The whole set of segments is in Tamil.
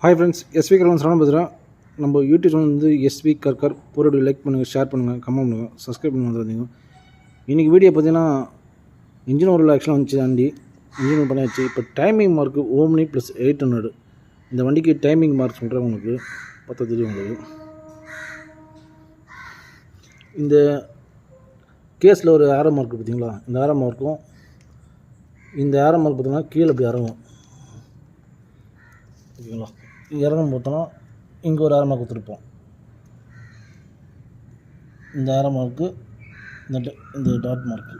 ஹாய் ஃப்ரெண்ட்ஸ், எஸ்வி கர்கர் சரணம் பேசுகிறேன். நம்ம யூடியூப் வந்து எஸ்வி கர்கர் போட்டு லைக் பண்ணுங்கள், ஷேர் பண்ணுங்கள், கமெண்ட் பண்ணுங்கள், சப்ஸ்கிரைப் பண்ணி வந்துருந்தீங்க. இன்றைக்கி வீடியோ பார்த்தீங்கன்னா இன்ஜின் ஒரு ஆக்சுவலாக வந்துச்சு. தாண்டி இன்ஜின் பண்ணியாச்சு. இப்போ டைமிங் மார்க்கு ஓம்னி ப்ளஸ் 800 இந்த வண்டிக்கு டைமிங் மார்க் சொல்கிறேன். உங்களுக்கு பார்த்தா தெரியும். உங்களுக்கு இந்த கேஸில் ஒரு ஆரோ மார்க் பார்த்தீங்களா? இந்த ஆரோ மார்க்கும் இந்த ஆரோ மார்க் பார்த்தீங்கன்னா கீழே இப்படி இறங்கும். ஓகேங்களா? இறங்கும் பார்த்தோன்னா இங்கே ஒரு ஆரோ மார்க் கொடுத்துருப்போம். இந்த ஆரோ மார்க்கு இந்த டாட் மார்க்கு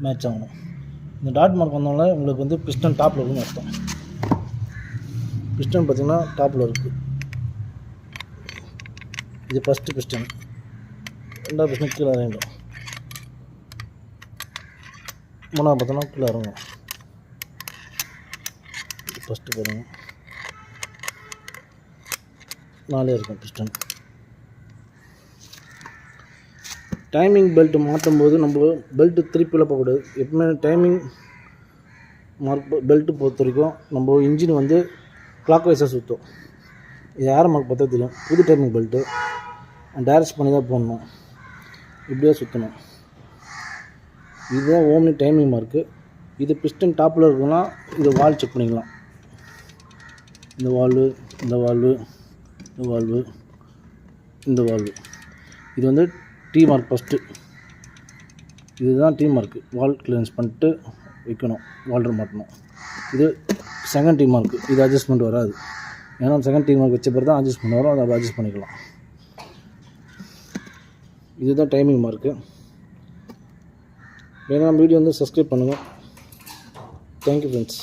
மேட்ச் ஆகணும். இந்த டாட் மார்க் வந்தோடனே உங்களுக்கு வந்து பிஸ்டன் டாப்பில் இருக்குன்னு அர்த்தம். பிஸ்டன் பார்த்திங்கன்னா டாப்பில் இருக்குது. இது ஃபஸ்ட்டு பிஸ்டன். ரெண்டாவது பிஸ்டன் கீழே இறங்கும். மூணாவது பார்த்தோன்னா கீழே இறங்கும். ஃபஸ்ட்டு பாருங்கள், 4 இருக்கும் பிஸ்டன். டைமிங் பெல்ட் மாற்றும் போது நம்ம பெல்ட்டு திருப்பியில் போகக்கூடாது. எப்பவுமே டைமிங் மார்க் பெல்ட்டு பொறுத்த வரைக்கும் நம்ம இன்ஜின் வந்து கிளாக் வைஸாக சுற்றும். இது ஆரோ மார்க் பார்த்தா தெரியும். புது டைமிங் பெல்ட்டு டைரக்ட் பண்ணி தான் போடணும். இப்படியே சுற்றணும். இதுதான் ஓம்னி டைமிங் மார்க்கு. இது பிஸ்டன் டாப்பில் இருக்குன்னா இது வால் செக் பண்ணிக்கலாம். இந்த வால்வு, இந்த வால்வு, இந்த வால்வு, இந்த வால்வு. இது வந்து டீ மார்க் ஃபஸ்ட்டு. இதுதான் டீ மார்க்கு. வால் கிளியரன்ஸ் பண்ணிட்டு வைக்கணும், வால்டர் மாட்டணும். இது செகண்ட் டீ மார்க்கு. இது அட்ஜஸ்ட்மெண்ட் வராது. ஏன்னா செகண்ட் டீ மார்க் வச்ச பிறகு தான் அட்ஜஸ்ட்மெண்ட் வரும். அதை அட்ஜஸ்ட் பண்ணிக்கலாம். இதுதான் டைமிங் மார்க்கு. வேணா வீடியோ வந்து சப்ஸ்கிரைப் பண்ணுங்கள். Thank you friends.